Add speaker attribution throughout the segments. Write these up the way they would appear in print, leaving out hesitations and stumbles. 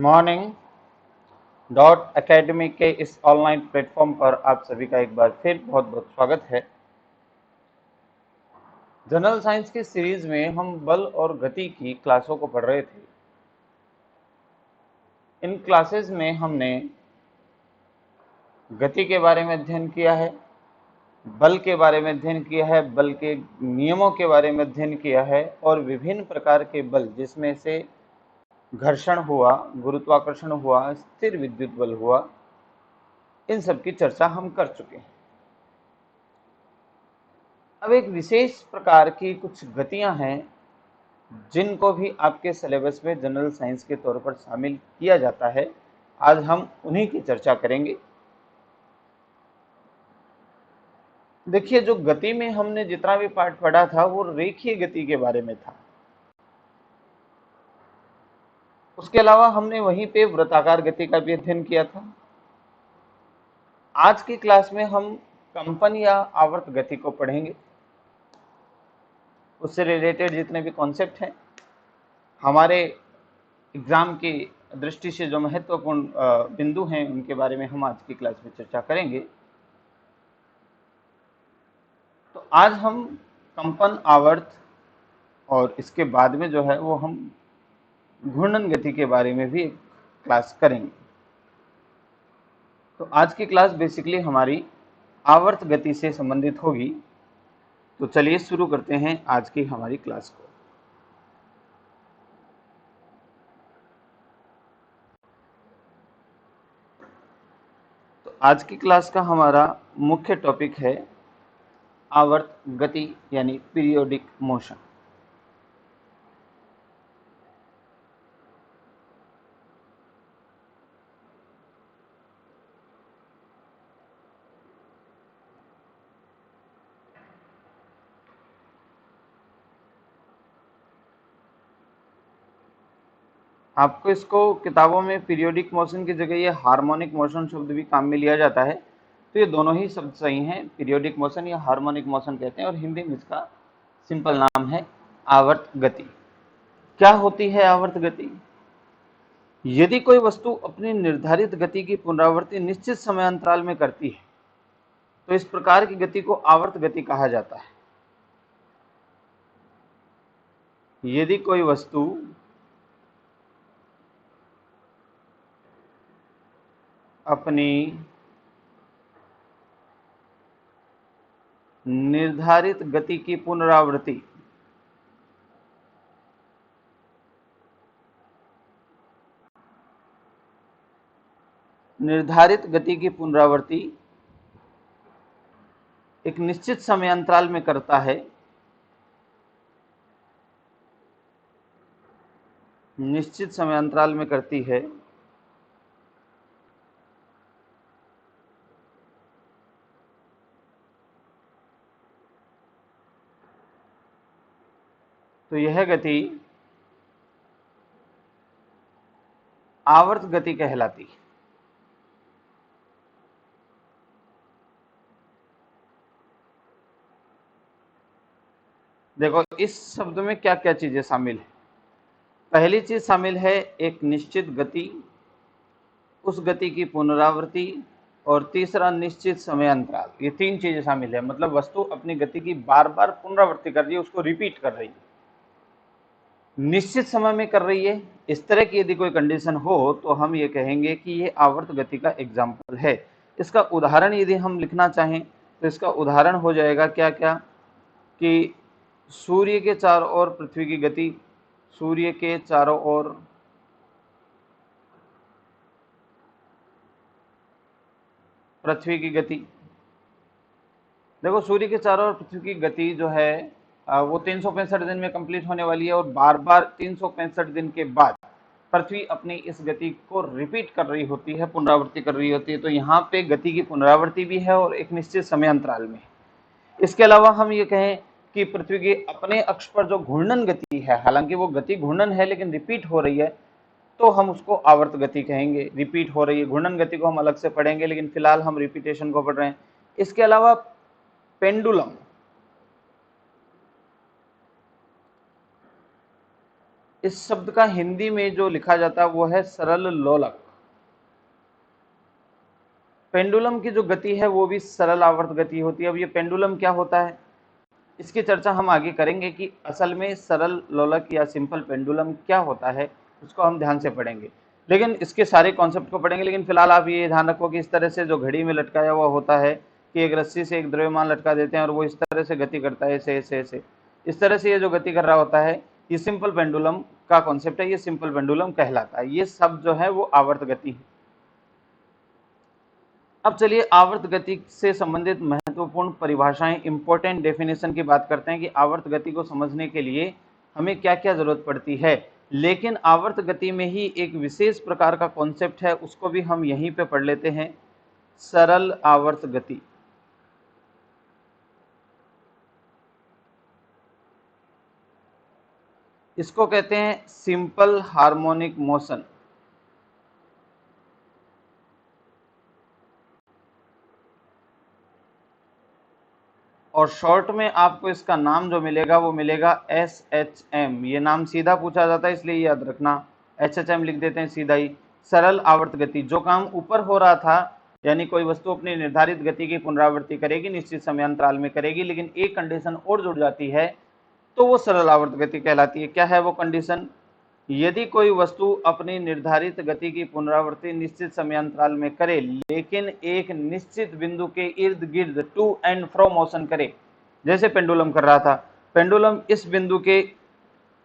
Speaker 1: Morning dot academy के इस online platform पर आप सभी का एक बार फिर बहुत बहुत स्वागत है। जनरल साइंस की सीरीज में हम बल और गति की क्लासों को पढ़ रहे थे। इन क्लासेस में हमने गति के बारे में अध्ययन किया है, बल के बारे में अध्ययन किया है, बल के नियमों के बारे में अध्ययन किया है और विभिन्न प्रकार के बल जिसमें से घर्षण हुआ, गुरुत्वाकर्षण हुआ, स्थिर विद्युत बल हुआ, इन सब की चर्चा हम कर चुके हैं। अब एक विशेष प्रकार की कुछ गतियां हैं जिनको भी आपके सिलेबस में जनरल साइंस के तौर पर शामिल किया जाता है। आज हम उन्हीं की चर्चा करेंगे। देखिए, जो गति में हमने जितना भी पार्ट पढ़ा था वो रेखीय गति के बारे में था। उसके अलावा हमने वहीं पे वृत्ताकार गति का भी अध्ययन किया था। आज की क्लास में हम कंपन या आवर्त गति को पढ़ेंगे। उससे रिलेटेड जितने भी कॉन्सेप्ट हैं, हमारे एग्जाम की दृष्टि से जो महत्वपूर्ण बिंदु हैं, उनके बारे में हम आज की क्लास में चर्चा करेंगे। तो आज हम कंपन, आवर्त और इसके बाद में जो है वो हम घूर्णन गति के बारे में भी एक क्लास करेंगे। तो आज की क्लास बेसिकली हमारी आवर्त गति से संबंधित होगी। तो चलिए शुरू करते हैं आज की हमारी क्लास को। तो आज की क्लास का हमारा मुख्य टॉपिक है आवर्त गति यानी पीरियोडिक मोशन। आपको इसको किताबों में पीरियोडिक मोशन की जगह ये हार्मोनिक मोशन शब्द भी काम में लिया जाता है। तो ये दोनों ही शब्द सही हैं, पीरियोडिक मोशन या हार्मोनिक मोशन कहते हैं, और हिंदी में इसका सिंपल नाम है आवर्त गति। क्या होती है आवर्त गति? यदि कोई वस्तु अपनी निर्धारित गति की पुनरावृत्ति निश्चित समय अंतराल में करती है तो इस प्रकार की गति को आवर्त गति कहा जाता है। यदि कोई वस्तु अपनी निर्धारित गति की पुनरावृत्ति एक निश्चित समय अंतराल में करता है, निश्चित समय अंतराल में करती है, तो यह गति आवर्त गति कहलाती है। देखो, इस शब्द में क्या क्या चीजें शामिल है। पहली चीज शामिल है एक निश्चित गति, उस गति की पुनरावृत्ति, और तीसरा निश्चित समय अंतराल। ये तीन चीजें शामिल है। मतलब वस्तु अपनी गति की बार बार पुनरावृत्ति कर रही है, उसको रिपीट कर रही है, निश्चित समय में कर रही है। इस तरह की यदि कोई कंडीशन हो तो हम ये कहेंगे कि ये आवर्त गति का एग्जाम्पल है। इसका उदाहरण यदि हम लिखना चाहें तो इसका उदाहरण हो जाएगा क्या क्या, कि सूर्य के चारों ओर पृथ्वी की गति, सूर्य के चारों ओर पृथ्वी की गति। देखो, सूर्य के चारों ओर पृथ्वी की गति जो है वो 365 दिन में कंप्लीट होने वाली है, और बार बार 365 दिन के बाद पृथ्वी अपनी इस गति को रिपीट कर रही होती है, पुनरावृत्ति कर रही होती है। तो यहाँ पे गति की पुनरावृत्ति भी है और एक निश्चित समय अंतराल में। इसके अलावा हम ये कहें कि पृथ्वी के अपने अक्ष पर जो घूर्णन गति है, हालांकि वो गति घूर्णन है लेकिन रिपीट हो रही है, तो हम उसको आवर्त गति कहेंगे। रिपीट हो रही है, घूर्णन गति को हम अलग से पढ़ेंगे, लेकिन फिलहाल हम रिपीटेशन को पढ़ रहे हैं। इसके अलावा पेंडुलम, इस शब्द का हिंदी में जो लिखा जाता है वो है सरल लोलक। पेंडुलम की जो गति है वो भी सरल आवर्त गति होती है। अब ये पेंडुलम क्या होता है इसकी चर्चा हम आगे करेंगे कि असल में सरल लोलक या सिंपल पेंडुलम क्या होता है, उसको हम ध्यान से पढ़ेंगे, लेकिन इसके सारे कॉन्सेप्ट को पढ़ेंगे। लेकिन फिलहाल आप ये ध्यान रखो कि इस तरह से जो घड़ी में लटकाया हुआ होता है कि एक रस्सी से एक द्रव्यमान लटका देते हैं और वो इस तरह से गति करता है, ऐसे ऐसे ऐसे, इस तरह से ये जो गति कर रहा होता है, ये सिंपल पेंडुलम का कॉन्सेप्ट है, ये सिंपल पेंडुलम कहलाता है। ये सब जो है वो आवर्त गति है। अब चलिए आवर्त गति से संबंधित महत्वपूर्ण परिभाषाएं, इंपॉर्टेंट डेफिनेशन की बात करते हैं कि आवर्त गति को समझने के लिए हमें क्या क्या जरूरत पड़ती है। लेकिन आवर्त गति में ही एक विशेष प्रकार का कॉन्सेप्ट है, उसको भी हम यहीं पे पढ़ लेते हैं, सरल आवर्त गति। इसको कहते हैं सिंपल हार्मोनिक मोशन। और शॉर्ट में आपको इसका नाम जो मिलेगा वो मिलेगा SHM। ये नाम सीधा पूछा जाता है इसलिए याद रखना, SHM लिख देते हैं सीधा ही, सरल आवर्त गति। जो काम ऊपर हो रहा था, यानी कोई वस्तु अपनी निर्धारित गति की पुनरावृत्ति करेगी, निश्चित समयांतराल में करेगी, लेकिन एक कंडीशन और जुड़ जाती है तो वो सरल आवर्त गति कहलाती है। क्या है वो कंडीशन? यदि कोई वस्तु अपनी निर्धारित गति की पुनरावृत्ति निश्चित समयांतराल में करे, लेकिन एक निश्चित बिंदु के इर्द गिर्द टू एंड फ्रो मोशन करे, जैसे पेंडुलम कर रहा था, पेंडुलम इस बिंदु के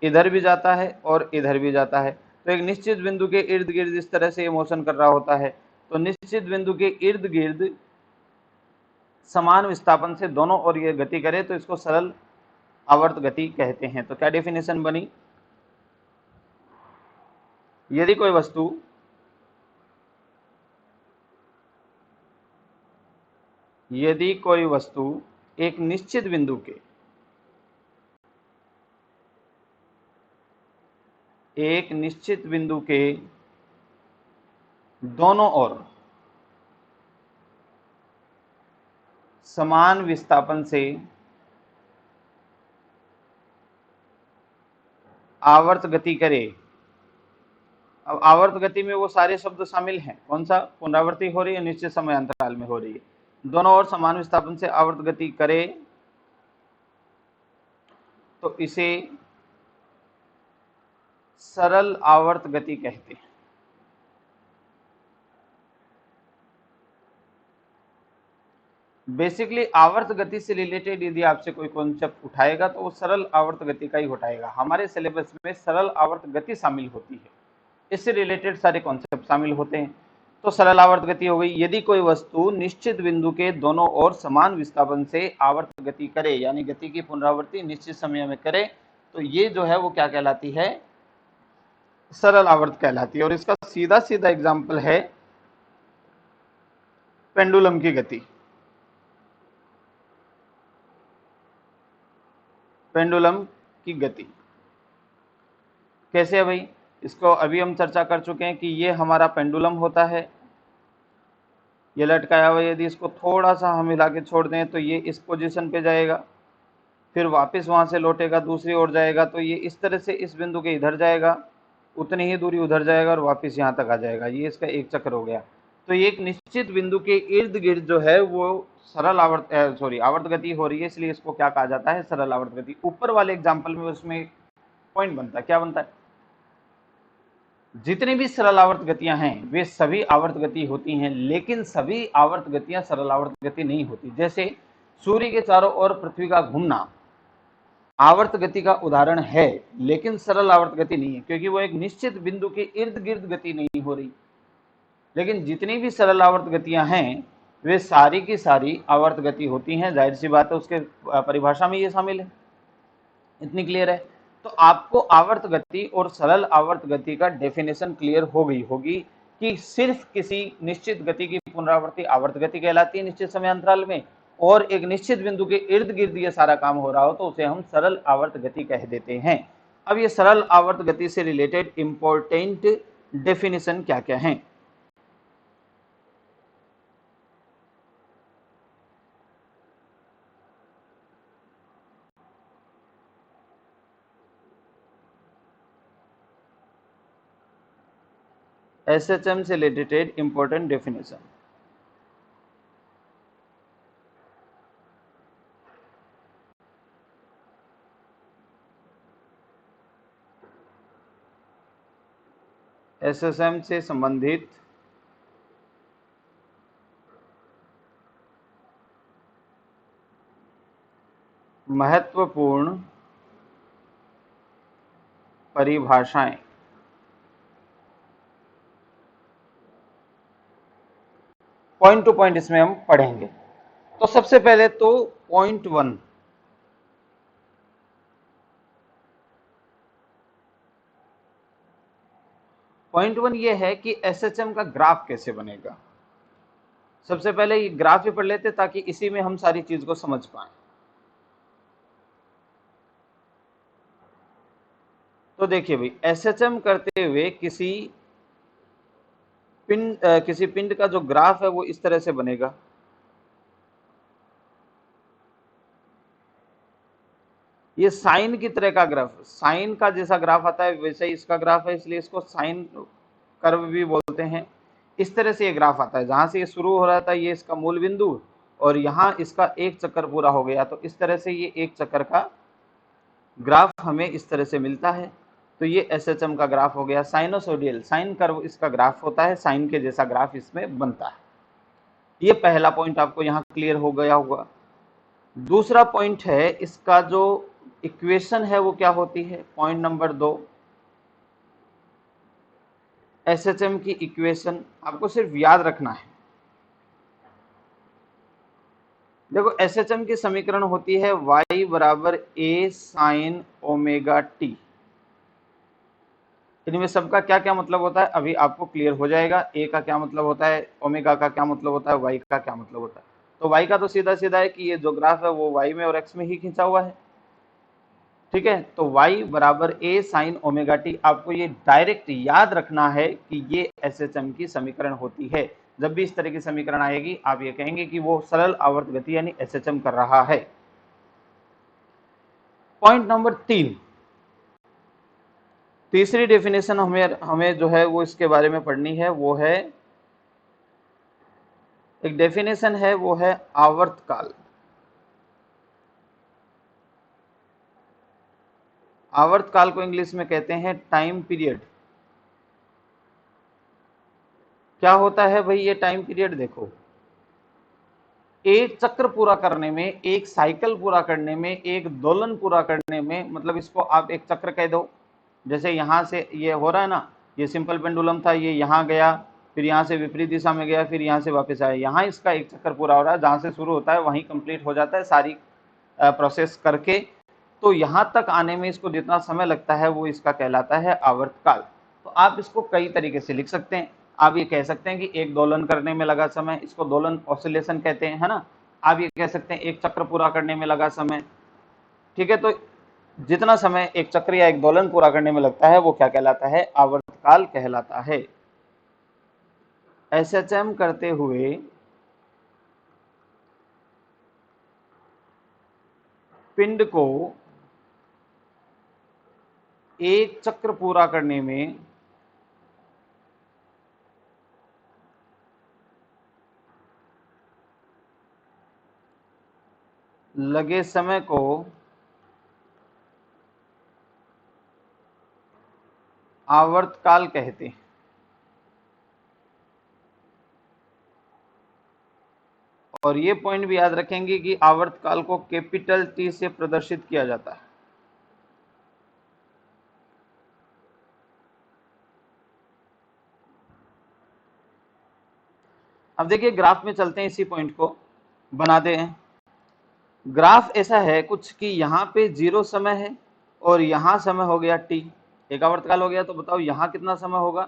Speaker 1: इधर भी जाता है और इधर भी जाता है, तो एक निश्चित बिंदु के इर्द गिर्द इस तरह से ये मोशन कर रहा होता है, तो निश्चित बिंदु के इर्द गिर्द समान विस्थापन से दोनों ओर ये गति करे तो इसको सरल आवर्त गति कहते हैं। तो क्या डेफिनेशन बनी? यदि कोई वस्तु एक निश्चित बिंदु के दोनों ओर समान विस्थापन से आवर्त गति करे। अब आवर्त गति में वो सारे शब्द शामिल हैं, कौन सा? पुनरावृत्ति हो रही है, निश्चित समय अंतराल में हो रही है, दोनों ओर समान विस्थापन से आवर्त गति करे, तो इसे सरल आवर्त गति कहते हैं। बेसिकली आवर्त गति से रिलेटेड यदि आपसे कोई कॉन्सेप्ट उठाएगा तो वो सरल आवर्त गति का ही उठाएगा। हमारे सिलेबस में सरल आवर्त गति शामिल होती है, इससे रिलेटेड सारे कॉन्सेप्ट शामिल होते हैं। तो सरल आवर्त गति हो गई, यदि कोई वस्तु निश्चित बिंदु के दोनों ओर समान विस्थापन से आवर्त गति करे, यानी गति की पुनरावृत्ति निश्चित समय में करे, तो ये जो है वो क्या कहलाती है? सरल आवर्त कहलाती है। और इसका सीधा सीधा एग्जाम्पल है पेंडुलम की गति। पेंडुलम की गति कैसे है भाई? इसको अभी हम चर्चा कर चुके हैं कि ये हमारा पेंडुलम होता है, ये लटकाया हुआ, यदि इसको थोड़ा सा हम हिला के छोड़ दें तो ये इस पोजीशन पे जाएगा, फिर वापस वहां से लौटेगा, दूसरी ओर जाएगा, तो ये इस तरह से इस बिंदु के इधर जाएगा, उतनी ही दूरी उधर जाएगा और वापस यहाँ तक आ जाएगा। ये इसका एक चक्र हो गया। तो ये एक निश्चित बिंदु के इर्द गिर्द जो है वो सरल आवर्त गति हो रही है, इसलिए इसको क्या कहा जाता है? सरल आवर्त गति। ऊपर वाले एग्जाम्पल में उसमें पॉइंट बनता है, क्या बनता है? जितनी भी सरल आवर्त गतियां हैं वे सभी आवर्त गति होती हैं, लेकिन सभी आवर्त गतियां सरल आवर्त गति नहीं होती। जैसे सूर्य के चारों ओर पृथ्वी का घूमना आवर्त गति का उदाहरण है, लेकिन सरल आवर्त गति नहीं है, क्योंकि वो एक निश्चित बिंदु के इर्द गिर्द गति नहीं हो रही। लेकिन जितनी भी सरल आवर्त गतियां हैं वे सारी की सारी आवर्त गति होती हैं। जाहिर सी बात है, उसके परिभाषा में ये शामिल है। इतनी क्लियर है? तो आपको आवर्त गति और सरल आवर्त गति का डेफिनेशन क्लियर हो गई होगी कि सिर्फ किसी निश्चित गति की पुनरावृत्ति आवर्त गति कहलाती है निश्चित समय अंतराल में, और एक निश्चित बिंदु के इर्द गिर्द ये सारा काम हो रहा हो तो उसे हम सरल आवर्त गति कह देते हैं। अब ये सरल आवर्त गति से रिलेटेड इंपॉर्टेंट डेफिनेशन क्या क्या है? SHM से रिलेटेड इंपॉर्टेंट डेफिनेशन। SHM से संबंधित महत्वपूर्ण परिभाषाएं। पॉइंट टू पॉइंट इसमें हम पढ़ेंगे। तो सबसे पहले तो पॉइंट वन, ये है कि SHM का ग्राफ कैसे बनेगा। सबसे पहले ये ग्राफ ही पढ़ लेते ताकि इसी में हम सारी चीज को समझ पाए। तो देखिए भाई, SHM करते हुए किसी पिंड का जो ग्राफ है वो इस तरह से बनेगा। ये साइन की तरह का ग्राफ, साइन का जैसा ग्राफ आता है वैसे ही इसका ग्राफ है, इसलिए इसको साइन कर्व भी बोलते हैं। इस तरह से ये ग्राफ आता है, जहां से ये शुरू हो रहा था ये इसका मूल बिंदु, और यहाँ इसका एक चक्कर पूरा हो गया, तो इस तरह से ये एक चक्कर का ग्राफ हमें इस तरह से मिलता है। तो ये SHM का ग्राफ हो गया। साइनोसोडियल, साइन कर्व इसका ग्राफ होता है, साइन के जैसा ग्राफ इसमें बनता है। ये पहला पॉइंट आपको यहाँ क्लियर हो गया होगा। दूसरा पॉइंट है, इसका जो इक्वेशन है वो क्या होती है। पॉइंट नंबर 2, SHM की इक्वेशन आपको सिर्फ याद रखना है। देखो, SHM की समीकरण होती है y बराबर a साइन ओमेगा टी। इनमें सबका क्या क्या मतलब होता है अभी आपको क्लियर हो जाएगा। a का क्या मतलब होता है, ओमेगा का क्या मतलब होता है, y का क्या मतलब होता है। तो y का तो सीधा सीधा है कि ये जो ग्राफ है वो y में और x में ही खींचा हुआ है। ठीक है, तो y बराबर a साइन ओमेगा टी, आपको ये डायरेक्ट याद रखना है कि ये SHM की समीकरण होती है। जब भी इस तरह की समीकरण आएगी आप ये कहेंगे कि वो सरल आवर्त गति यानी SHM कर रहा है। पॉइंट नंबर 3, तीसरी डेफिनेशन हमें जो है वो इसके बारे में पढ़नी है। वो है, एक डेफिनेशन है वो है आवर्तकाल। आवर्तकाल को इंग्लिश में कहते हैं टाइम पीरियड। क्या होता है भाई ये टाइम पीरियड। देखो, एक चक्र पूरा करने में, एक साइकिल पूरा करने में, एक दोलन पूरा करने में, मतलब इसको आप एक चक्र कह दो। जैसे यहां से ये हो रहा है ना, ये सिंपल पेंडुलम था, ये यहाँ गया, फिर यहाँ से विपरीत दिशा में गया, फिर यहाँ से वापस आया, यहाँ इसका एक चक्कर पूरा हो रहा है। जहां से शुरू होता है वहीं कंप्लीट हो जाता है सारी प्रोसेस करके। तो यहाँ तक आने में इसको जितना समय लगता है वो इसका कहलाता है आवर्तकाल। तो आप इसको कई तरीके से लिख सकते हैं। आप ये कह सकते हैं कि एक दोलन करने में लगा समय, इसको दोलन ऑसिलेशन कहते हैं, है ना। आप ये कह सकते हैं एक चक्र पूरा करने में लगा समय। ठीक है, तो जितना समय एक चक्र या एक दोलन पूरा करने में लगता है वो क्या कहलाता है, आवर्तकाल कहलाता है। SHM करते हुए पिंड को एक चक्र पूरा करने में लगे समय को आवर्तकाल कहते हैं। और ये पॉइंट भी याद रखेंगे कि आवर्तकाल को कैपिटल T से प्रदर्शित किया जाता है। अब देखिए ग्राफ में चलते हैं, इसी पॉइंट को बनाते हैं। ग्राफ ऐसा है कुछ कि यहाँ पे 0 समय है और यहाँ समय हो गया t, एक आवर्तकाल हो गया। तो बताओ यहाँ कितना समय होगा,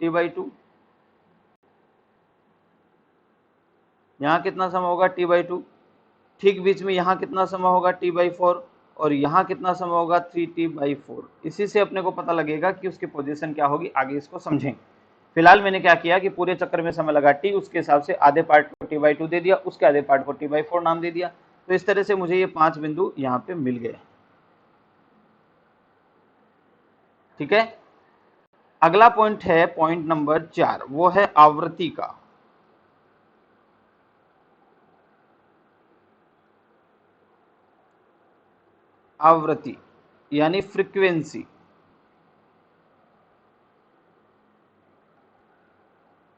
Speaker 1: t/2। यहाँ कितना समय होगा, t/2। ठीक बीच में यहाँ कितना समय होगा, t/4। और यहाँ कितना समय होगा, 3t/4। इसी से अपने को पता लगेगा कि उसकी पोजीशन क्या होगी, आगे इसको समझेंगे। फिलहाल मैंने क्या किया कि पूरे चक्कर में समय लगा t, उसके हिसाब से आधे पार्ट को t/2 दे दिया, उसके आधे पार्ट को t/4 नाम दे दिया। तो इस तरह से मुझे ये 5 बिंदु यहाँ पे मिल गए। ठीक है, अगला पॉइंट है पॉइंट नंबर 4, वो है आवृत्ति का। आवृत्ति यानी फ्रीक्वेंसी।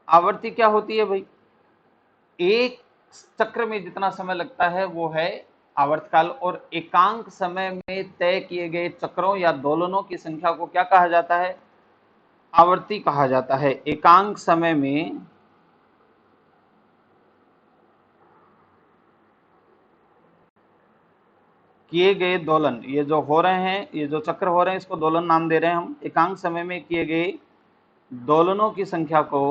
Speaker 1: आवृत्ति क्या होती है भाई? एक चक्र में जितना समय लगता है वो है आवर्तकाल, और एकांक समय में तय किए गए चक्रों या दोलनों की संख्या को क्या कहा जाता है? आवर्ती कहा जाता है। एकांक समय में किए गए दोलन, ये जो हो रहे हैं, ये जो चक्र हो रहे हैं, इसको दोलन नाम दे रहे हैं हम। एकांक समय में किए गए दोलनों की संख्या को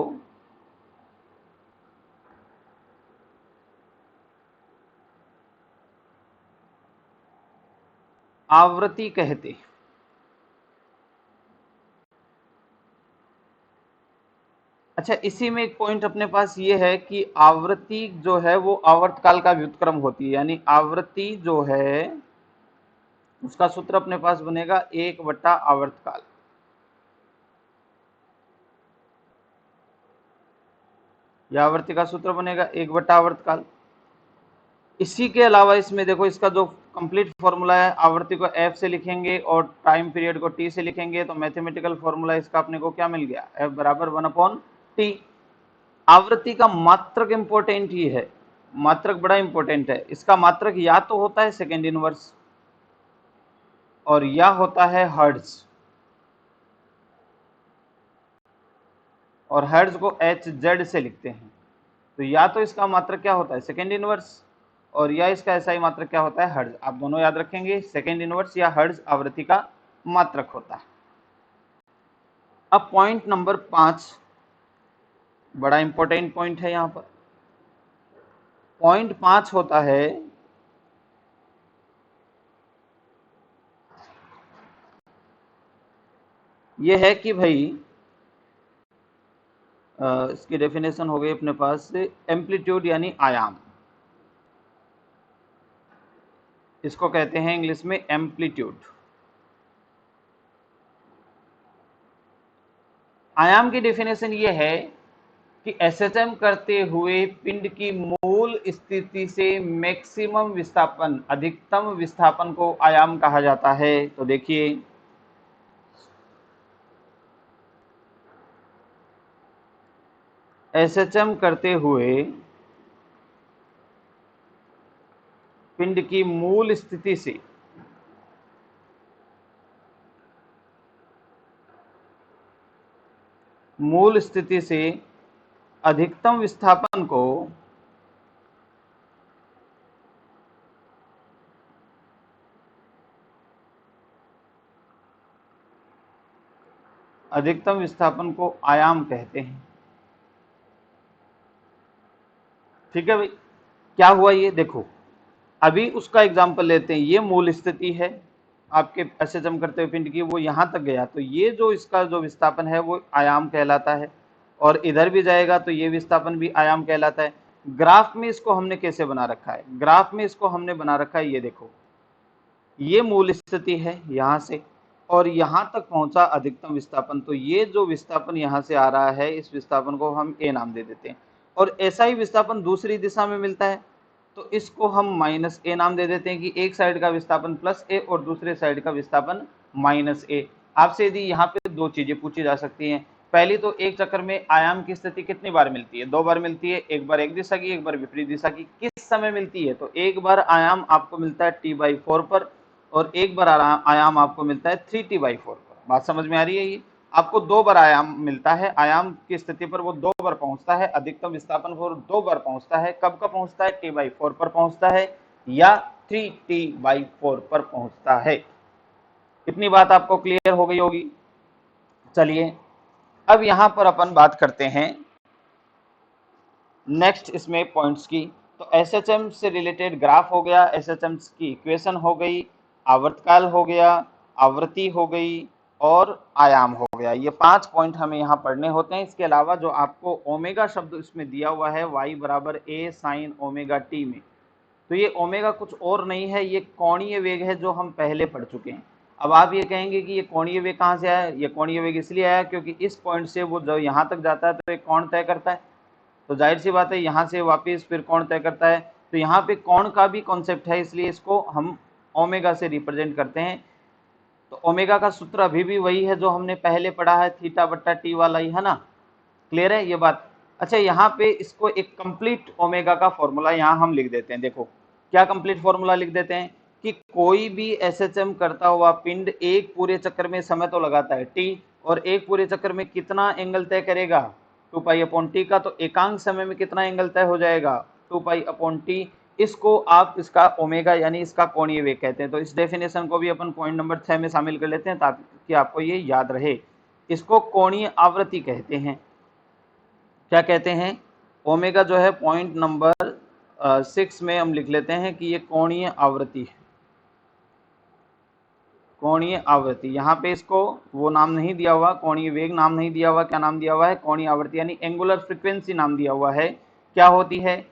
Speaker 1: आवृत्ति कहते हैं। अच्छा, इसी में एक पॉइंट अपने पास ये है कि आवृत्ति जो है वो आवर्तकाल का व्युत्क्रम होती है, यानी आवृत्ति जो है उसका सूत्र अपने पास बनेगा 1/आवर्तकाल। या आवृत्ति का सूत्र बनेगा 1/आवर्तकाल। इसी के अलावा इसमें देखो, इसका जो कंप्लीट फॉर्मूला है, आवृत्ति को f से लिखेंगे और टाइम पीरियड को t से लिखेंगे, तो मैथमेटिकल फॉर्मूला इसका अपने को क्या मिल गया? f बराबर 1/t। आवृत्ति का मात्रक इंपॉर्टेंट ही है, मात्रक बड़ा इंपॉर्टेंट है। इसका मात्रक या तो होता है सेकेंड इनवर्स और या होता है हर्ट्ज, और हर्ट्ज को hz से लिखते हैं। तो या तो इसका मात्रक क्या होता है? सेकेंड इनवर्स, और या इसका ऐसा ही मात्रक क्या होता है? हर्ट्ज। आप दोनों याद रखेंगे, सेकेंड इनवर्स या हर्ट्ज आवृत्ति का मात्रक होता है। अब पॉइंट नंबर 5 बड़ा इंपॉर्टेंट पॉइंट है यहां पर। पॉइंट 5 होता है यह है कि भाई इसकी डेफिनेशन हो गई अपने पास एम्पलीट्यूड यानी आयाम। इसको कहते हैं इंग्लिश में एम्पलीट्यूड। आयाम की डेफिनेशन ये है कि एसएचएम करते हुए पिंड की मूल स्थिति से मैक्सिमम विस्थापन, अधिकतम विस्थापन को आयाम कहा जाता है। तो देखिए, एसएचएम करते हुए पिंड की मूल स्थिति से अधिकतम विस्थापन को आयाम कहते हैं। ठीक है भाई, क्या हुआ ये देखो, अभी उसका एग्जाम्पल लेते हैं। ये मूल स्थिति है आपके एसएचएम करते हुए पिंड की, वो यहां तक गया, तो ये जो इसका जो विस्थापन है वो आयाम कहलाता है, और इधर भी जाएगा तो ये विस्थापन भी आयाम कहलाता है। ग्राफ में इसको हमने कैसे बना रखा है? ग्राफ में इसको हमने बना रखा है, ये देखो, ये मूल स्थिति है यहां से, और यहां तक पहुंचा अधिकतम विस्थापन। तो ये जो विस्थापन यहां से आ रहा है, इस विस्थापन को हम ए नाम दे देते हैं। और ऐसा ही विस्थापन दूसरी दिशा में मिलता है, तो इसको हम माइनस ए नाम दे देते हैं कि एक साइड का विस्थापन प्लस ए और दूसरे साइड का विस्थापन माइनस ए। आपसे यदि यहाँ पे दो चीजें पूछी जा सकती हैं। पहली तो, एक चक्कर में आयाम की स्थिति कितनी बार मिलती है? 2 बार मिलती है, एक बार एक दिशा की, एक बार विपरीत दिशा की। किस समय मिलती है? तो एक बार आयाम आपको मिलता है t/4 पर, और एक बार आयाम आपको मिलता है 3t/4 पर। बात समझ में आ रही है? ये आपको 2 बार आयाम मिलता है। आयाम की स्थिति पर वो 2 बार पहुंचता है, अधिकतम विस्थापन पर 2 बार पहुंचता है। कब कब पहुंचता है? t/4 पर पहुंचता है या 3t/4 पर पहुंचता है। इतनी बात आपको क्लियर हो गई होगी। चलिए, अब यहां पर अपन बात करते हैं नेक्स्ट इसमें पॉइंट्स की। तो एसएचएम से रिलेटेड ग्राफ हो गया, एसएचएम की इक्वेशन हो गई, आवर्तकाल हो गया, आवृत्ति हो गई, और आयाम हो गया। ये 5 पॉइंट हमें यहाँ पढ़ने होते हैं। इसके अलावा जो आपको ओमेगा शब्द इसमें दिया हुआ है, y बराबर a साइन ओमेगा t में, तो ये ओमेगा कुछ और नहीं है, ये कोणीय वेग है जो हम पहले पढ़ चुके हैं। अब आप ये कहेंगे कि ये कोणीय वेग कहाँ से आया, ये कोणीय वेग इसलिए आया क्योंकि इस पॉइंट से वो जब यहाँ तक जाता है तो एक कोण तय करता है, तो जाहिर सी बात है यहाँ से वापस फिर कोण तय करता है, तो यहाँ पे कोण का भी कॉन्सेप्ट है, इसलिए इसको हम ओमेगा से रिप्रेजेंट करते हैं। तो ओमेगा का सूत्र अभी भी वही है जो हमने पहले पढ़ा है, थीटा बट्टा टी वाला ही है ना, क्लियर है ये बात। अच्छा, यहाँ पे इसको एक कंप्लीट ओमेगा का फॉर्मूला यहाँ हम लिख देते हैं। देखो क्या कंप्लीट फॉर्मूला लिख देते हैं कि कोई भी एसएचएम करता हुआ पिंड एक पूरे चक्कर में समय तो लगाता है टी, और एक पूरे चक्कर में कितना एंगल तय करेगा 2 पाई अपॉन टी का, तो एकांक समय में कितना एंगल तय हो जाएगा 2 पाई अपॉन टी। इसको आप इसका ओमेगा यानी इसका कोणीय वेग कहते हैं। तो इस डेफिनेशन को भी अपन पॉइंट नंबर 6 में शामिल कर लेते हैं ताकि आपको ये याद रहे। इसको कोणीय आवृत्ति कहते हैं। क्या कहते हैं? ओमेगा जो है पॉइंट नंबर 6 में हम लिख लेते हैं कि ये कोणीय आवृत्ति है। कोणीय आवृत्ति, यहाँ पे इसको वो नाम नहीं दिया हुआ, कोणीय वेग नाम नहीं दिया हुआ, क्या नाम दिया हुआ है? कोणीय आवृत्ति यानी एंगुलर फ्रीक्वेंसी नाम दिया हुआ है। क्या होती है?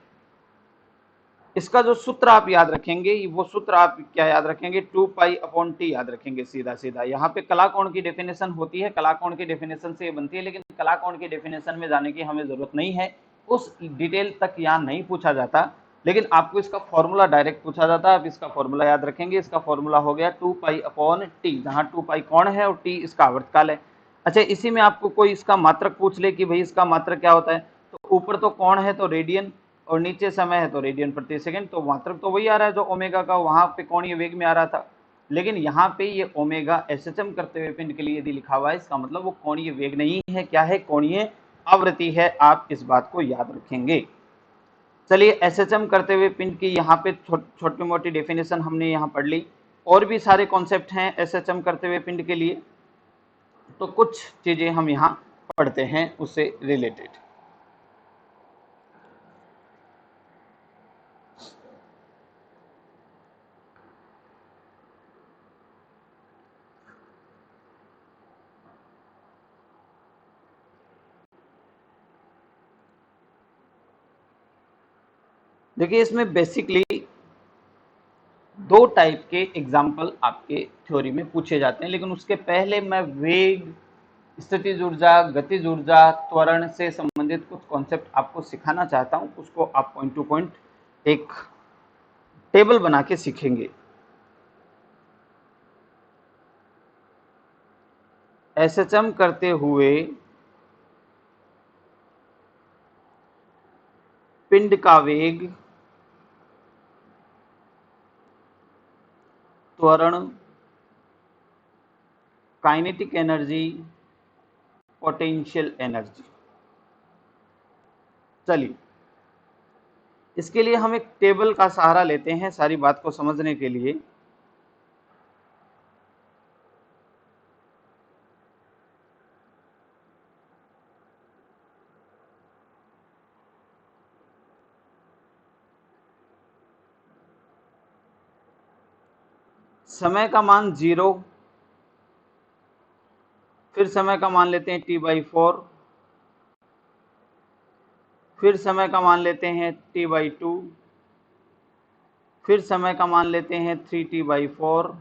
Speaker 1: इसका जो सूत्र आप याद रखेंगे, वो सूत्र आप क्या याद रखेंगे? 2 पाई अपॉन टी याद रखेंगे सीधा सीधा। यहाँ पे कला कोण की डेफिनेशन होती है, कला कोण की डेफिनेशन से ये बनती है, लेकिन कला कोण की डेफिनेशन में जाने की हमें जरूरत नहीं है, उस डिटेल तक यहाँ नहीं पूछा जाता, लेकिन आपको इसका फॉर्मूला डायरेक्ट पूछा जाता है। आप इसका फॉर्मूला याद रखेंगे। इसका फॉर्मूला हो गया 2 पाई अपॉन टी, जहाँ 2 पाई कोण है और टी इसका आवर्तकाल है। अच्छा, इसी में आपको कोई इसका मात्रक पूछ ले कि भाई इसका मात्रक क्या होता है, तो ऊपर तो कोण है तो रेडियन, और नीचे समय है तो रेडियन प्रति सेकंड, तो मात्रक तो वही आ रहा है जो ओमेगा का वहां पे कोणीय वेग में आ रहा था। लेकिन यहाँ पे ये ओमेगा एसएचएम करते हुए पिंड के लिए यदि लिखा हुआ है, इसका मतलब वो कोणीय वेग नहीं है, क्या है? कोणीय आवृत्ति है। आप इस बात को याद रखेंगे। चलिए, एसएचएम करते हुए पिंड की यहाँ पे छोटी मोटी डेफिनेशन हमने यहाँ पढ़ ली। और भी सारे कॉन्सेप्ट हैं एसएचएम करते हुए पिंड के लिए, तो कुछ चीजें हम यहाँ पढ़ते हैं उससे रिलेटेड। देखिए, इसमें बेसिकली दो टाइप के एग्जाम्पल आपके थ्योरी में पूछे जाते हैं, लेकिन उसके पहले मैं वेग, स्थितिज ऊर्जा, गतिज ऊर्जा, त्वरण से संबंधित कुछ कॉन्सेप्ट आपको सिखाना चाहता हूं। उसको आप पॉइंट टू पॉइंट एक टेबल बना के सीखेंगे। एसएचएम करते हुए पिंड का वेग, त्वरण, काइनेटिक एनर्जी, पोटेंशियल एनर्जी। चलिए, इसके लिए हम एक टेबल का सहारा लेते हैं सारी बात को समझने के लिए। समय का मान 0, फिर समय का मान लेते हैं t/4, फिर समय का मान लेते हैं t/2, फिर समय का मान लेते हैं 3t/4,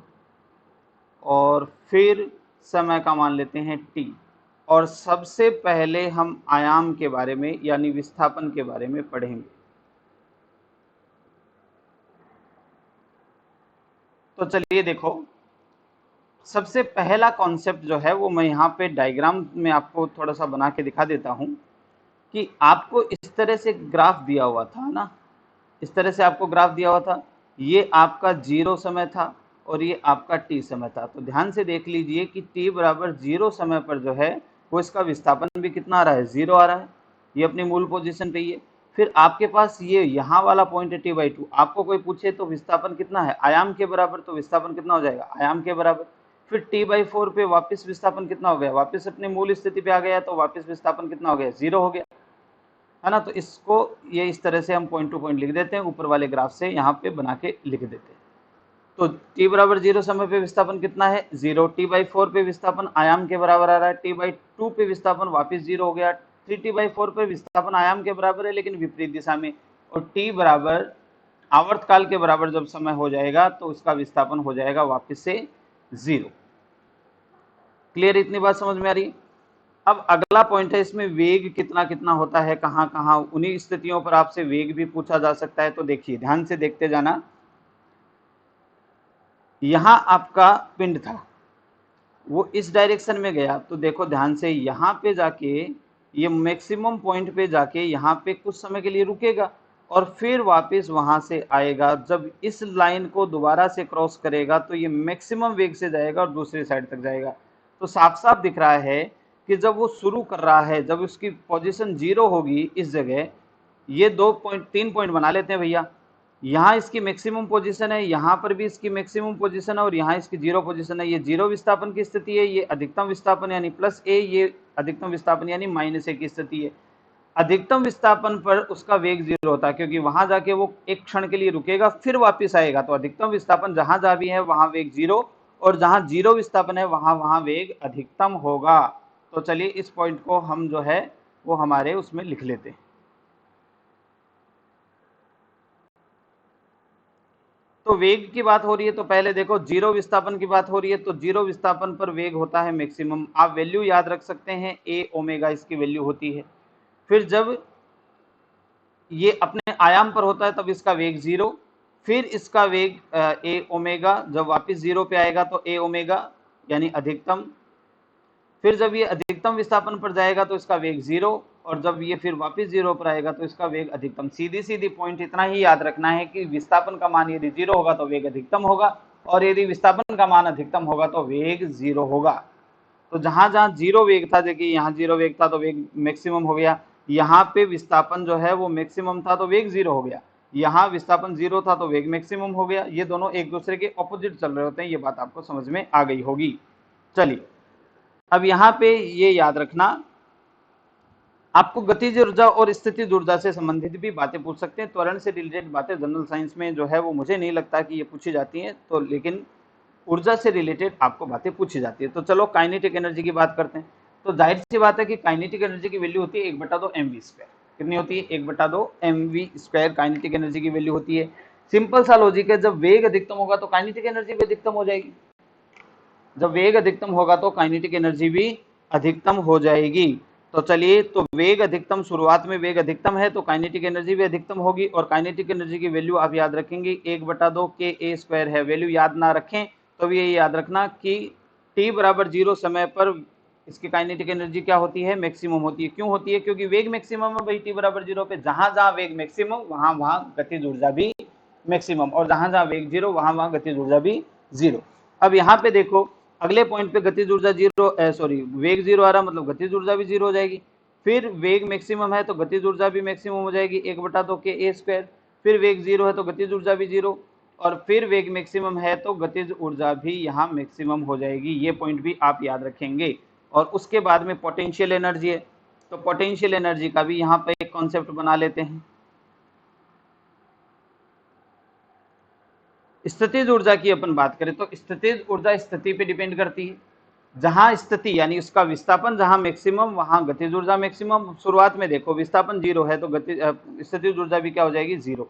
Speaker 1: और फिर समय का मान लेते हैं t। और सबसे पहले हम आयाम के बारे में यानी विस्थापन के बारे में पढ़ेंगे। तो चलिए देखो, सबसे पहला कॉन्सेप्ट जो है वो मैं यहाँ पे डायग्राम में आपको थोड़ा सा बना के दिखा देता हूँ कि आपको इस तरह से ग्राफ दिया हुआ था ना, इस तरह से आपको ग्राफ दिया हुआ था। ये आपका 0 समय था और ये आपका t समय था। तो ध्यान से देख लीजिए कि t बराबर 0 समय पर जो है वो इसका विस्थापन भी कितना आ रहा है? 0 आ रहा है। ये अपनी मूल पोजीशन पे ही है। फिर आपके पास ये यहाँ वाला पॉइंट है t/2। आपको कोई पूछे तो विस्थापन कितना है? आयाम के बराबर, तो विस्थापन कितना हो जाएगा? आयाम के बराबर। फिर t/4 पे वापस विस्थापन कितना हो गया? वापस अपनी मूल स्थिति पे आ गया, तो वापस विस्थापन कितना हो गया? 0 हो गया, है ना। तो इसको ये इस तरह से हम पॉइंट टू पॉइंट लिख देते हैं, ऊपर वाले ग्राफ से यहाँ पे बना के लिख देते हैं। तो t बराबर 0 समय पे विस्थापन कितना है? 0। t/4 पे विस्थापन आयाम के बराबर आ रहा है। t/2 पे विस्थापन वापस 0 हो गया। 3t/4 पे विस्थापन आयाम के बराबर है लेकिन विपरीत दिशा में। और t बराबर आवर्तकाल के बराबर जब समय हो जाएगा तो उसका विस्थापन हो जाएगा वापस से 0। क्लियर, इतनी बात समझ में आ रही है। अब अगला पॉइंट है, इसमें वेग कितना कितना होता है, कहाँ कहाँ, उन्हीं स्थितियों पर आपसे वेग भी पूछा जा सकता है। तो देखिए, ध्यान से देखते जाना। यहां आपका पिंड था, वो इस डायरेक्शन में गया, तो देखो ध्यान से, यहाँ पे जाके ये मैक्सिमम पॉइंट पे जाके यहाँ पे कुछ समय के लिए रुकेगा और फिर वापस वहां से आएगा। जब इस लाइन को दोबारा से क्रॉस करेगा तो ये मैक्सिमम वेग से जाएगा और दूसरी साइड तक जाएगा। तो साफ साफ दिख रहा है कि जब वो शुरू कर रहा है, जब उसकी पोजीशन 0 होगी इस जगह, ये 3 पॉइंट बना लेते हैं भैया। यहाँ इसकी मैक्सिमम पोजीशन है, यहाँ पर भी इसकी मैक्सिमम पोजीशन है और यहाँ इसकी 0 पोजीशन है। ये 0 विस्थापन की स्थिति है, ये अधिकतम विस्थापन यानी +a, ये अधिकतम विस्थापन यानी -a की स्थिति है। अधिकतम विस्थापन पर उसका वेग 0 होता है, क्योंकि वहां जाके वो एक क्षण के लिए रुकेगा फिर वापस आएगा। तो अधिकतम विस्थापन जहां जहां भी है वहां वेग 0, और जहां 0 विस्थापन है वहां वहां वेग अधिकतम होगा। तो चलिए इस पॉइंट को हम जो है वो हमारे उसमें लिख लेते हैं। तो वेग की बात हो रही है, तो पहले देखो 0 विस्थापन की बात हो रही है, तो 0 विस्थापन पर वेग होता है मैक्सिमम। आप वैल्यू याद रख सकते हैं, a ओमेगा इसकी वैल्यू होती है। फिर जब ये अपने आयाम पर होता है तब इसका वेग 0, फिर इसका वेग a ओमेगा, जब वापस 0 पे आएगा तो a ओमेगा यानी अधिकतम। फिर जब ये अधिकतम विस्थापन पर जाएगा तो इसका वेग 0, और जब ये फिर वापस 0 पर आएगा तो इसका वेग अधिकतम। सीधी सीधी पॉइंट इतना ही याद रखना है कि विस्थापन का मान यदि 0 होगा तो वेग अधिकतम होगा, और यदि विस्थापन का मान अधिकतम होगा तो वेग 0 होगा। तो जहां जहां 0 वेग था, देखिए यहाँ 0 वेग था तो वेग मैक्सिमम हो गया, यहाँ पे विस्थापन जो है वो मैक्सिमम था तो वेग 0 हो गया, यहाँ विस्थापन 0 था तो वेग मैक्सिमम हो गया। ये दोनों एक दूसरे के ऑपोजिट चल रहे होते हैं, ये बात आपको समझ में आ गई होगी। चलिए, अब यहाँ पे ये याद रखना, आपको गतिज ऊर्जा और स्थितिज ऊर्जा से संबंधित भी बातें पूछ सकते हैं। त्वरण से रिलेटेड बातें जनरल साइंस में जो है वो मुझे नहीं लगता कि ये पूछी जाती हैं, तो लेकिन ऊर्जा से रिलेटेड आपको बातें पूछी जाती है। तो चलो काइनेटिक एनर्जी की बात करते हैं। तो जाहिर सी बात है कि काइनेटिक एनर्जी की वैल्यू होती है 1/2 mv²। कितनी होती है? 1/2 mv² काइनेटिक एनर्जी की वैल्यू होती है। सिंपल सा लॉजिक है, जब वेग अधिकतम होगा तो काइनेटिक एनर्जी भी अधिकतम हो जाएगी। जब वेग अधिकतम होगा तो काइनेटिक एनर्जी भी अधिकतम हो जाएगी। तो चलिए, तो वेग अधिकतम, शुरुआत में वेग अधिकतम है तो काइनेटिक एनर्जी भी अधिकतम होगी, और काइनेटिक एनर्जी की वैल्यू आप याद रखेंगे 1/2 ka² है। वैल्यू याद ना रखें तो ये याद रखना कि t बराबर 0 समय पर इसकी काइनेटिक एनर्जी क्या होती है? मैक्सिमम होती है। क्यों होती है? क्योंकि वेग मैक्सिमम है भाई t बराबर 0 पे। जहां जहां वेग मैक्सिमम वहां वहां गतिज ऊर्जा भी मैक्सिमम, और जहां जहां वेग 0 वहां वहां गतिज ऊर्जा भी 0। अब यहाँ पे देखो, अगले पॉइंट पे गतिज ऊर्जा 0, वेग 0 आ रहा, मतलब गतिज ऊर्जा भी 0 हो जाएगी। फिर वेग मैक्सिमम है तो गतिज ऊर्जा भी मैक्सिमम हो जाएगी 1/2 ka²। फिर वेग 0 है तो गतिज ऊर्जा भी 0, और फिर वेग मैक्सिमम है तो गतिज ऊर्जा भी यहाँ मैक्सिमम हो जाएगी। ये पॉइंट भी आप याद रखेंगे। और उसके बाद में पोटेंशियल एनर्जी है, तो पोटेंशियल एनर्जी का भी यहाँ पे एक कॉन्सेप्ट बना लेते हैं। स्थितिज ऊर्जा की अपन बात करें तो स्थितिज ऊर्जा स्थिति पे डिपेंड करती है। जहां स्थिति यानी उसका विस्थापन जहां मैक्सिमम वहां गतिज ऊर्जा मैक्सिमम। शुरुआत में देखो विस्थापन 0 है तो स्थितिज ऊर्जा भी क्या हो जाएगी? 0।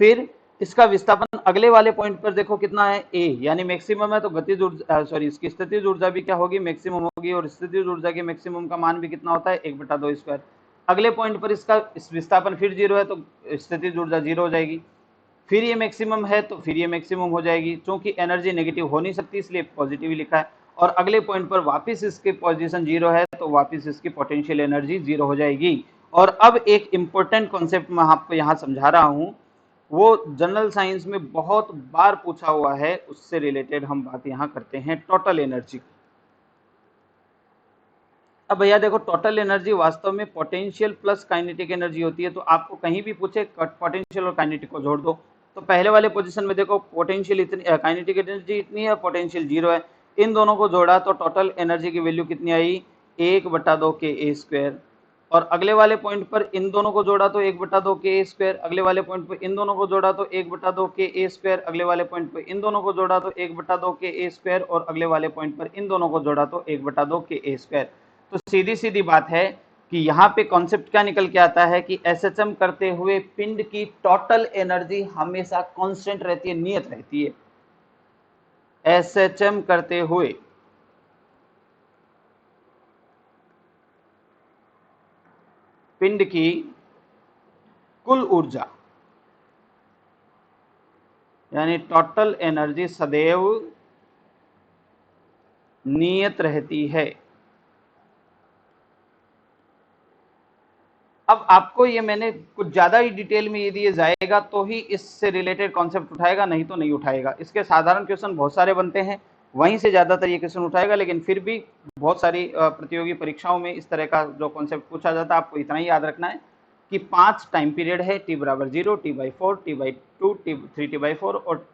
Speaker 1: फिर इसका विस्थापन अगले वाले पॉइंट पर देखो कितना है? a, यानी मैक्सिमम है तो गतिज ऊर्जा इसकी स्थितिज ऊर्जा भी क्या होगी? मैक्सिमम होगी। और स्थितिज ऊर्जा के मैक्सिमम का मान भी कितना होता है? 1/2²। अगले पॉइंट पर इसका विस्थापन फिर 0 है तो स्थितिज ऊर्जा 0 हो जाएगी। फिर ये मैक्सिमम है तो फिर ये मैक्सिमम हो जाएगी। चूंकि एनर्जी नेगेटिव हो नहीं सकती इसलिए पॉजिटिव ही लिखा है। और अगले पॉइंट पर वापस इसके पोजीशन 0 है तो वापस इसकी पोटेंशियल एनर्जी 0 हो जाएगी। और अब एक इंपॉर्टेंट कॉन्सेप्ट मैं आपको यहाँ समझा रहा हूँ, वो जनरल साइंस में बहुत बार पूछा हुआ है, उससे रिलेटेड हम बात यहाँ करते हैं टोटल एनर्जी। अब भैया देखो, टोटल एनर्जी वास्तव में पोटेंशियल प्लस काइनेटिक एनर्जी होती है। तो आपको कहीं भी पूछे पोटेंशियल और काइनेटिक को जोड़ दो, तो पहले वाले पोजीशन में देखो पोटेंशियल इतनी, काइनेटिक एनर्जी इतनी है, पोटेंशियल 0 है। इन दोनों को जोड़ा तो टोटल एनर्जी की वैल्यू कितनी आई? 1/2 ka²। और अगले वाले पॉइंट पर इन दोनों को जोड़ा तो 1/2 ka²। अगले वाले पॉइंट पर इन दोनों को जोड़ा तो 1/2 ka²। अगले वाले पॉइंट पर इन दोनों को जोड़ा तो 1/2 ka²। और अगले वाले पॉइंट पर इन दोनों को जोड़ा तो 1/2 ka²। तो सीधी सीधी बात है कि यहाँ पे कॉन्सेप्ट क्या निकल के आता है कि एसएचएम करते हुए पिंड की टोटल एनर्जी हमेशा कांस्टेंट रहती है, नियत रहती है। SHM करते हुए पिंड की कुल ऊर्जा यानी टोटल एनर्जी सदैव नियत रहती है। अब आपको ये मैंने कुछ ज्यादा ही डिटेल में ये दिए जाएगा तो ही इससे रिलेटेड कॉन्सेप्ट उठाएगा, नहीं तो नहीं उठाएगा। इसके साधारण क्वेश्चन बहुत सारे बनते हैं, वहीं से ज्यादातर ये क्वेश्चन उठाएगा, लेकिन फिर भी बहुत सारी प्रतियोगी परीक्षाओं में इस तरह का जो कॉन्सेप्ट पूछा जाता है आपको इतना ही याद रखना है कि 5 टाइम पीरियड है, t=0, t/4, t/2, t3t/4 और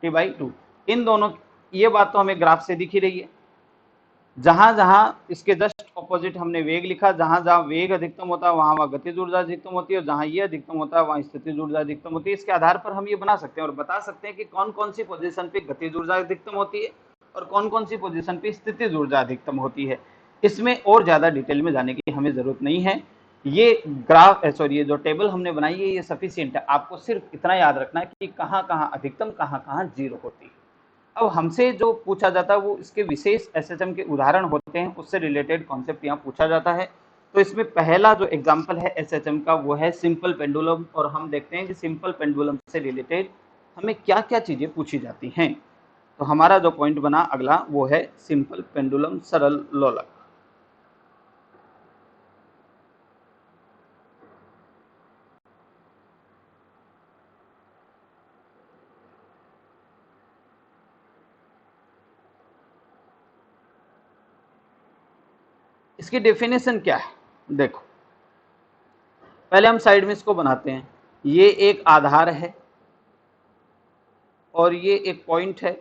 Speaker 1: t/2। इन दोनों, ये बात तो हमें ग्राफ से दिख ही रही है। जहां जहां इसके जस्ट ऑपोजिट हमने वेग लिखा, जहां जहां वेग अधिकतम होता है वहां वहां गतिज ऊर्जा अधिकतम होती है, और जहां ये अधिकतम होता है वहां स्थितिज ऊर्जा अधिकतम होती है। इसके आधार पर हम ये बना सकते हैं और बता सकते हैं कि कौन कौन सी पोजीशन पे गतिज ऊर्जा अधिकतम होती है और कौन कौन सी पोजीशन पे स्थितिज ऊर्जा अधिकतम होती है। इसमें और ज्यादा डिटेल में जाने की हमें जरूरत नहीं है। ये ग्राफ ये जो टेबल हमने बनाई है ये सफिशिएंट है। आपको सिर्फ इतना याद रखना है कि कहाँ कहाँ अधिकतम कहाँ कहाँ जीरो होती है। अब हमसे जो पूछा जाता है वो इसके विशेष SHM के उदाहरण होते हैं, उससे रिलेटेड कॉन्सेप्ट यहाँ पूछा जाता है। तो इसमें पहला जो एग्जांपल है SHM का वो है सिंपल पेंडुलम, और हम देखते हैं कि सिंपल पेंडुलम से रिलेटेड हमें क्या क्या चीजें पूछी जाती हैं। तो हमारा जो पॉइंट बना अगला वो है सिंपल पेंडुलम, सरल लोलक। इसकी डेफिनेशन क्या है, देखो पहले हम साइड में इसको बनाते हैं। ये एक आधार है और ये एक पॉइंट है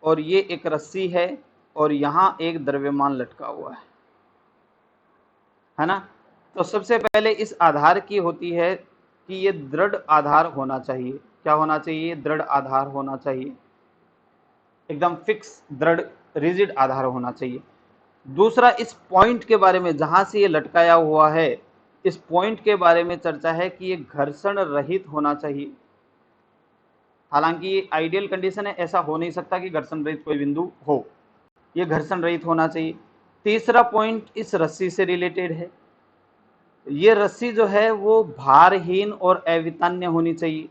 Speaker 1: और ये एक रस्सी है और यहां एक द्रव्यमान लटका हुआ है ना। तो सबसे पहले इस आधार की होती है कि ये दृढ़ आधार होना चाहिए। क्या होना चाहिए? दृढ़ आधार होना चाहिए, एकदम फिक्स दृढ़ रिजिड आधार होना चाहिए। दूसरा, इस पॉइंट के बारे में, जहां से ये लटकाया हुआ है, इस पॉइंट के बारे में चर्चा है कि ये घर्षण रहित होना चाहिए। हालांकि ये आइडियल कंडीशन है, ऐसा हो नहीं सकता कि घर्षण रहित कोई बिंदु हो, ये घर्षण रहित होना चाहिए। तीसरा पॉइंट इस रस्सी से रिलेटेड है। ये रस्सी जो है वो भारहीन और अवितान्य होनी चाहिए।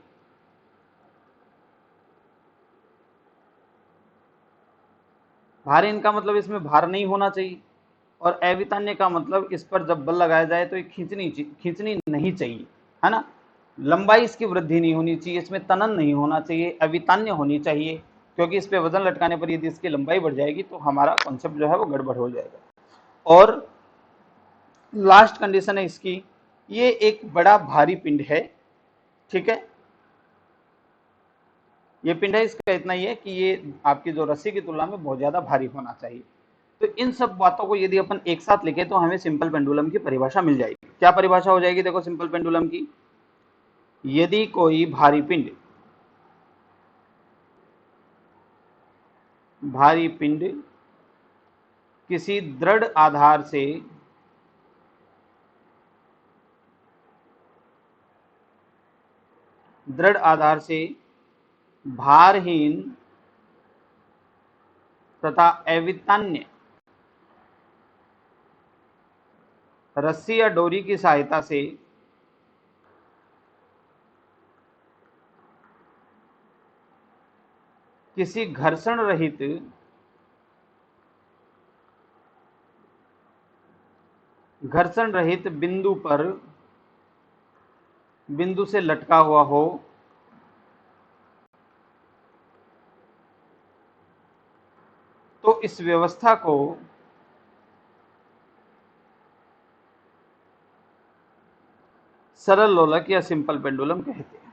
Speaker 1: भारहीन का मतलब इसमें भार नहीं होना चाहिए, और अवितान्य का मतलब इस पर जब बल लगाया जाए तो ये खींचनी नहीं चाहिए, है ना। लंबाई इसकी वृद्धि नहीं होनी चाहिए, इसमें तनन नहीं होना चाहिए, अवितान्य होनी चाहिए, क्योंकि इस पे वजन लटकाने पर यदि इसकी लंबाई बढ़ जाएगी तो हमारा कॉन्सेप्ट जो है वो गड़बड़ हो जाएगा। और लास्ट कंडीशन है इसकी, ये एक बड़ा भारी पिंड है, ठीक है। ये पिंड है, इसका इतना ही है कि ये आपकी जो रस्सी की तुलना में बहुत ज्यादा भारी होना चाहिए। तो इन सब बातों को यदि अपन एक साथ लिखे तो हमें सिंपल पेंडुलम की परिभाषा मिल जाएगी। क्या परिभाषा हो जाएगी? देखो सिंपल पेंडुलम की, यदि कोई भारी पिंड किसी दृढ़ आधार से भारहीन तथा अवितान्य रस्सी या डोरी की सहायता से किसी घर्षण रहित बिंदु से लटका हुआ हो, तो इस व्यवस्था को सरल लोलक या सिंपल पेंडुलम कहते हैं।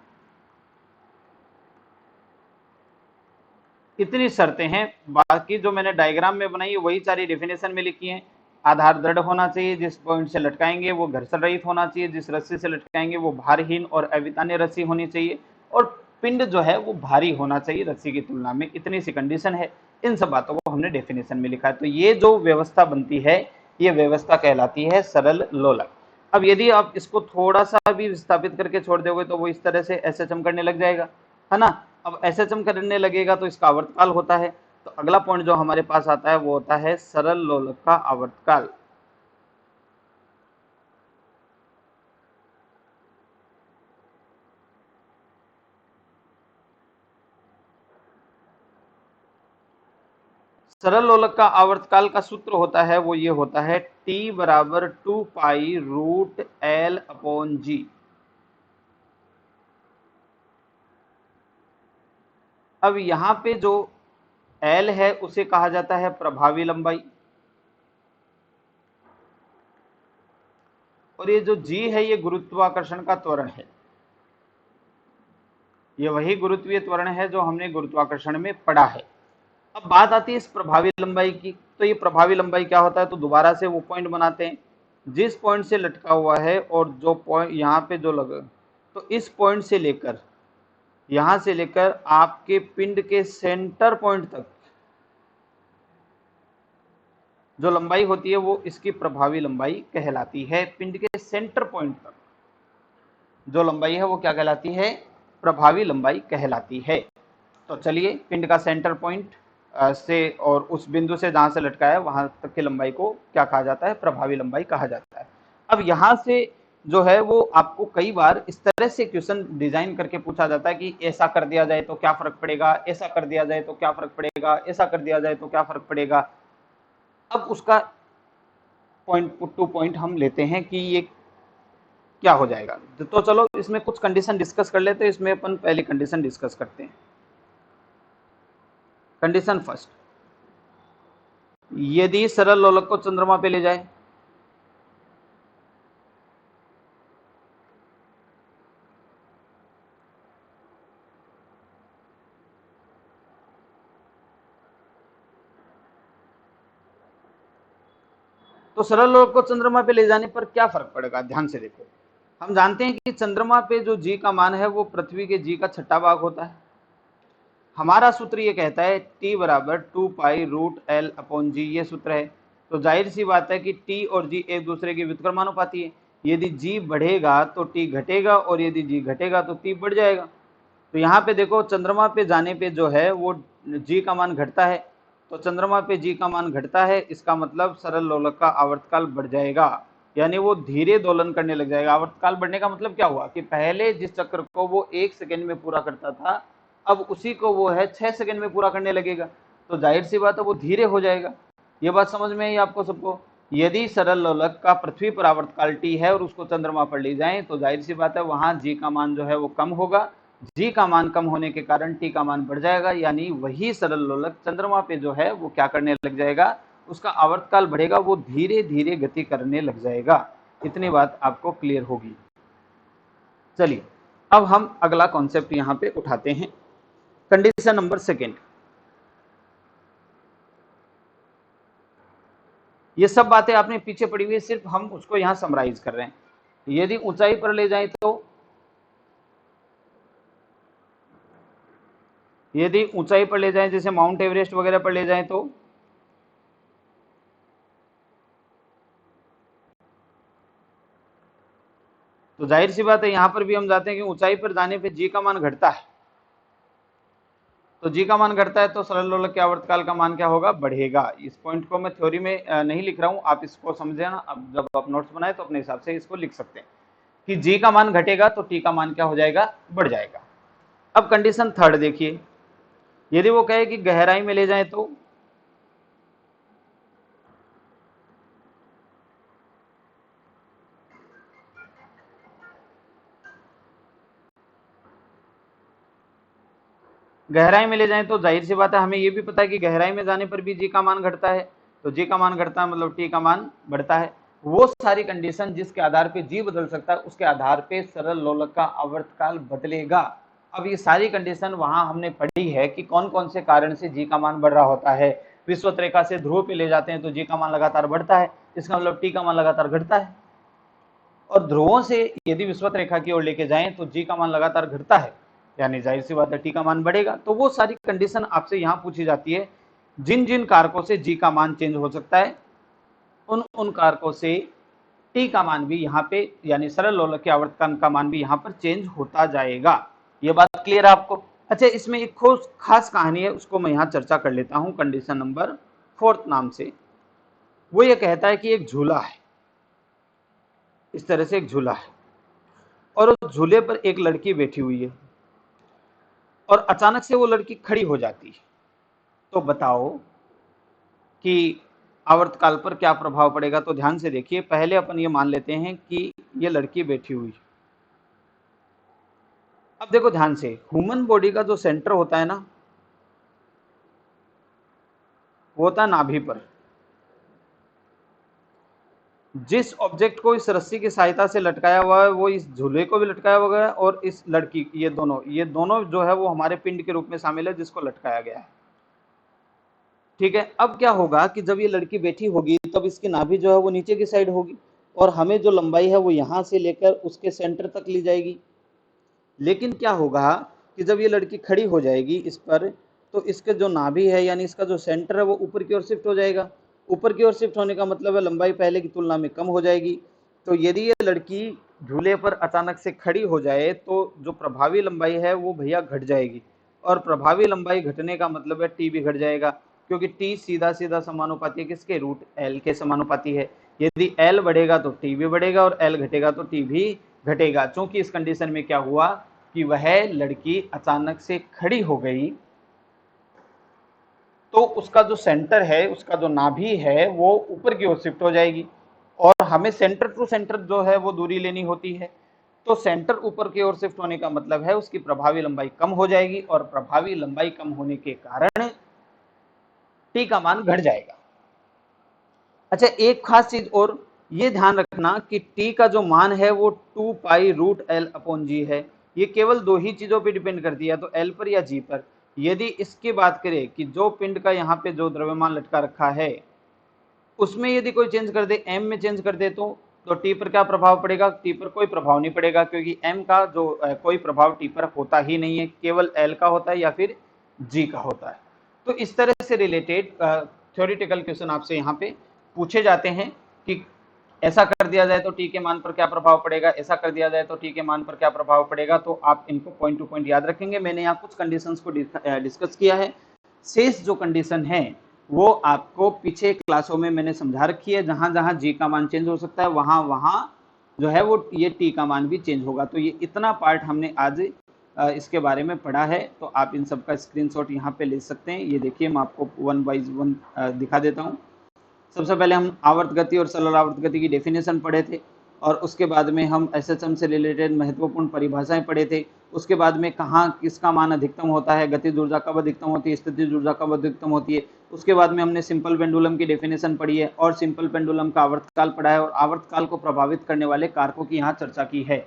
Speaker 1: इतनी शर्तें हैं, बाकी जो मैंने डायग्राम में बनाई है वही सारी डेफिनेशन में लिखी हैं। आधार दृढ़ होना चाहिए, जिस पॉइंट से लटकाएंगे वो घर्षण रहित होना चाहिए, जिस रस्सी से लटकाएंगे वो भारहीन और अवितान्य रस्सी होनी चाहिए, और पिंड जो है वो भारी होना चाहिए रस्सी की तुलना में। इतनी सी कंडीशन है, इन सब बातों को हमने डेफिनेशन में लिखा है। तो ये जो व्यवस्था बनती है ये व्यवस्था कहलाती है सरल लोलक। अब यदि आप इसको थोड़ा सा भी विस्थापित करके छोड़ दोगे तो वो इस तरह से SHM करने लग जाएगा, है ना। अब SHM करने लगेगा तो इसका आवर्तकाल होता है। तो अगला पॉइंट जो हमारे पास आता है वो होता है सरल लोलक का आवर्तकाल। सरल लोलक का आवर्तकाल का सूत्र होता है वो ये होता है T बराबर 2 पाई रूट L अपॉन जी। अब यहाँ पे जो L है उसे कहा जाता है प्रभावी लंबाई, और ये जो G है ये गुरुत्वाकर्षण का त्वरण है। ये वही गुरुत्वीय त्वरण है जो हमने गुरुत्वाकर्षण में पढ़ा है। अब बात आती है इस प्रभावी लंबाई की। तो ये प्रभावी लंबाई क्या होता है, तो दोबारा से वो पॉइंट बनाते हैं जिस पॉइंट से लटका हुआ है, और जो पॉइंट यहाँ पे जो लगा, तो इस पॉइंट से लेकर यहां से लेकर आपके पिंड के सेंटर पॉइंट तक जो लंबाई होती है वो इसकी प्रभावी लंबाई कहलाती है। पिंड के सेंटर पॉइंट तक जो लंबाई है वो क्या कहलाती है, प्रभावी लंबाई कहलाती है। तो चलिए पिंड का सेंटर पॉइंट से और उस बिंदु से जहां से लटका है वहां तक की लंबाई को क्या कहा जाता है, प्रभावी लंबाई कहा जाता है। अब यहां से जो है वो आपको कई बार इस तरह से क्वेश्चन डिजाइन करके पूछा जाता है कि ऐसा कर दिया जाए तो क्या फर्क पड़ेगा, ऐसा कर दिया जाए तो क्या फर्क पड़ेगा, ऐसा कर दिया जाए तो क्या फर्क पड़ेगा। अब उसका पॉइंट टू पॉइंट हम लेते हैं कि ये क्या हो जाएगा। तो चलो इसमें कुछ कंडीशन डिस्कस कर लेते हैं। इसमें अपन पहली कंडीशन डिस्कस करते हैं। कंडीशन फर्स्ट, यदि सरल लोलक को चंद्रमा पे ले जाए तो सरल लोलक को चंद्रमा पे ले जाने पर क्या फर्क पड़ेगा। ध्यान से देखो, हम जानते हैं कि चंद्रमा पे जो जी का मान है वो पृथ्वी के जी का 6वां भाग होता है। हमारा सूत्र ये कहता है T बराबर 2 पाई रूट L अपॉन जी, ये सूत्र है। तो जाहिर सी बात है कि T और G एक दूसरे के व्युत्क्रमानुपाती है। यदि G बढ़ेगा तो T घटेगा, और यदि G घटेगा तो T बढ़ जाएगा। तो यहाँ पे देखो चंद्रमा पे जाने पे जो है वो G का मान घटता है। तो चंद्रमा पे G का मान घटता है, इसका मतलब सरल लोलक का आवर्तकाल बढ़ जाएगा, यानी वो धीरे दोलन करने लग जाएगा। आवर्तकाल बढ़ने का मतलब क्या हुआ कि पहले जिस चक्र को वो 1 सेकेंड में पूरा करता था, अब उसी को वो है 6 सेकेंड में पूरा करने लगेगा। तो जाहिर सी बात है वो धीरे हो जाएगा। ये बात समझ में आई आपको सबको। यदि सरल लोलक का पृथ्वी पर आवर्तकाल T है और उसको चंद्रमा पर ले जाएं तो जाहिर सी बात है वहां G का मान जो है वो कम होगा। G का मान कम होने के कारण T का मान बढ़ जाएगा, यानी वही सरल लोलक चंद्रमा पे जो है वो क्या करने लग जाएगा, उसका आवर्तकाल बढ़ेगा, वो धीरे धीरे गति करने लग जाएगा। इतनी बात आपको क्लियर होगी। चलिए अब हम अगला कॉन्सेप्ट यहां पे उठाते हैं। कंडीशन नंबर सेकेंड, ये सब बातें आपने पीछे पड़ी हुई है, सिर्फ हम उसको यहां समराइज कर रहे हैं। यदि ऊंचाई पर ले जाए तो, यदि ऊंचाई पर ले जाएं जैसे माउंट एवरेस्ट वगैरह पर ले जाएं तो जाहिर सी बात है यहां पर भी हम जाते हैं कि ऊंचाई पर जाने पे जी का मान घटता है। तो जी का मान घटता है तो सरल लोलक के आवर्तकाल का मान क्या होगा, बढ़ेगा। इस पॉइंट को मैं थ्योरी में नहीं लिख रहा हूं, आप इसको समझे ना। अब जब आप नोट्स बनाए तो अपने हिसाब से इसको लिख सकते हैं कि जी का मान घटेगा तो टी का मान क्या हो जाएगा, बढ़ जाएगा। अब कंडीशन थर्ड देखिए, यदि वो कहे कि गहराई में ले जाए तो, गहराई में ले जाएं तो जाहिर सी बात है हमें ये भी पता है कि गहराई में जाने पर भी जी का मान घटता है। तो जी का मान घटता है मतलब टी का मान बढ़ता है। वो सारी कंडीशन जिसके आधार पे जी बदल सकता है उसके आधार पे सरल लोलक का आवर्तकाल बदलेगा। अब ये सारी कंडीशन वहां हमने पढ़ी है कि कौन कौन से कारण से जी का मान बढ़ रहा होता है। विषुवत रेखा से ध्रुव पे ले जाते हैं तो जी का मान लगातार बढ़ता है, इसका मतलब टी का मान लगातार घटता है। और ध्रुवों से यदि विषुवत रेखा की ओर लेके जाएं तो जी का मान लगातार घटता है, यानी जाहिर सी बात है टी का मान बढ़ेगा। तो वो सारी कंडीशन आपसे यहाँ पूछी जाती है, जिन जिन कारकों से जी का मान चेंज हो सकता है उन उन कारकों से टी का मान भी यहाँ पे, यानी सरल लोलक के आवर्तकाल का मान भी यहाँ पर चेंज होता जाएगा। ये बात क्लियर है आपको। अच्छा, इसमें एक खास कहानी है, उसको मैं यहाँ चर्चा कर लेता हूँ कंडीशन नंबर 4 नाम से। वो ये कहता है कि एक झूला है, इस तरह से एक झूला है और उस झूले पर एक लड़की बैठी हुई है और अचानक से वो लड़की खड़ी हो जाती है। तो बताओ कि आवर्तकाल पर क्या प्रभाव पड़ेगा। तो ध्यान से देखिए, पहले अपन ये मान लेते हैं कि ये लड़की बैठी हुई। अब देखो ध्यान से, ह्यूमन बॉडी का जो सेंटर होता है ना, वो होता है नाभि पर। जिस ऑब्जेक्ट को इस रस्सी की सहायता से लटकाया हुआ है, वो इस झूले को भी लटकाया हुआ है और इस लड़की, ये दोनों जो है वो हमारे पिंड के रूप में शामिल है, जिसको लटकाया गया है। ठीक है, अब क्या होगा कि जब ये लड़की बैठी होगी तब इसकी नाभि जो है वो नीचे की साइड होगी और हमें जो लंबाई है वो यहाँ से लेकर उसके सेंटर तक ली जाएगी। लेकिन क्या होगा कि जब ये लड़की खड़ी हो जाएगी इस पर, तो इसके जो नाभि है यानी इसका जो सेंटर है वो ऊपर की ओर शिफ्ट हो जाएगा। ऊपर की ओर शिफ्ट होने का मतलब है लंबाई पहले की तुलना में कम हो जाएगी। तो यदि ये लड़की झूले पर अचानक से खड़ी हो जाए तो जो प्रभावी लंबाई है वो भैया घट जाएगी, और प्रभावी लंबाई घटने का मतलब है टी भी घट जाएगा, क्योंकि टी सीधा सीधा समानुपाती है किसके, रूट एल के समानुपाती है। यदि एल बढ़ेगा तो टी भी बढ़ेगा और एल घटेगा तो टी भी घटेगा। चूंकि इस कंडीशन में क्या हुआ कि वह लड़की अचानक से खड़ी हो गई, तो उसका जो सेंटर है, उसका जो नाभि है वो ऊपर की ओर शिफ्ट हो जाएगी और हमें सेंटर टू सेंटर जो है वो दूरी लेनी होती है। तो सेंटर ऊपर की ओर शिफ्ट होने का मतलब है उसकी प्रभावी लंबाई कम हो जाएगी और प्रभावी लंबाई कम होने के कारण टी का मान घट जाएगा। अच्छा, एक खास चीज और ये ध्यान रखना कि टी का जो मान है वो 2 पाई रूट एल अपॉन जी है। ये केवल दो ही चीजों पे डिपेंड करती है, तो एल पर या जी पर। यदि इसकी बात करें कि जो पिंड का यहाँ पे जो द्रव्यमान लटका रखा है उसमें यदि कोई चेंज कर दे, एम में चेंज कर दे, तो टी पर क्या प्रभाव पड़ेगा, टी पर कोई प्रभाव नहीं पड़ेगा, क्योंकि एम का जो कोई प्रभाव टी पर होता ही नहीं है, केवल एल का होता है या फिर जी का होता है। तो इस तरह से रिलेटेड थ्योरेटिकल क्वेश्चन आपसे यहाँ पे पूछे जाते हैं कि ऐसा कर दिया जाए तो टी के मान पर क्या प्रभाव पड़ेगा, ऐसा कर दिया जाए तो टी के मान पर क्या प्रभाव पड़ेगा। तो आप इनको पॉइंट टू पॉइंट याद रखेंगे। मैंने यहाँ कुछ कंडीशंस को डिस्कस किया है, शेष जो कंडीशन है वो आपको पीछे क्लासों में मैंने समझा रखी है। जहां जहां जी का मान चेंज हो सकता है वहां वहां जो है वो ये टी का मान भी चेंज होगा। तो ये इतना पार्ट हमने आज इसके बारे में पढ़ा है, तो आप इन सब का स्क्रीनशॉट यहाँ पे ले सकते हैं। ये देखिए, मैं आपको वन बाई वन दिखा देता हूँ। सबसे पहले हम आवर्त गति और सरल आवर्त गति की डेफिनेशन पढ़े थे, और उसके बाद में हम एसएचएम से रिलेटेड महत्वपूर्ण परिभाषाएं पढ़े थे। उसके बाद में कहाँ किसका मान अधिकतम होता है, गतिज ऊर्जा कब अधिकतम होती है, स्थितिज ऊर्जा कब अधिकतम होती है। उसके बाद में हमने सिंपल पेंडुलम की डेफिनेशन पढ़ी है और सिंपल पेंडुलम का आवर्तकाल पढ़ा है और आवर्तकाल को प्रभावित करने वाले कारकों की यहाँ चर्चा की है।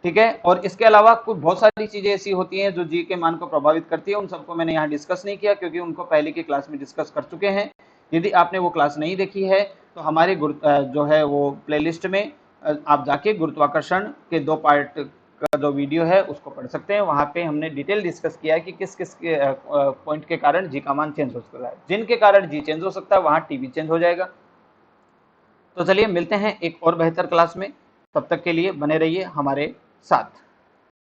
Speaker 1: ठीक है, और इसके अलावा कुछ बहुत सारी चीजें ऐसी होती हैं जो जी के मान को प्रभावित करती है, उन सबको मैंने यहाँ डिस्कस नहीं किया क्योंकि उनको पहले की क्लास में डिस्कस कर चुके हैं। यदि आपने वो क्लास नहीं देखी है तो हमारे जो है वो प्लेलिस्ट में आप जाके गुरुत्वाकर्षण के 2 पार्ट का जो वीडियो है उसको पढ़ सकते हैं। वहाँ पे हमने डिटेल डिस्कस किया है कि किस किस के पॉइंट के कारण जी का मान चेंज हो सकता है। जिनके कारण जी चेंज हो सकता है वहाँ टी भी चेंज हो जाएगा। तो चलिए मिलते हैं एक और बेहतर क्लास में, तब तक के लिए बने रहिए हमारे साथ।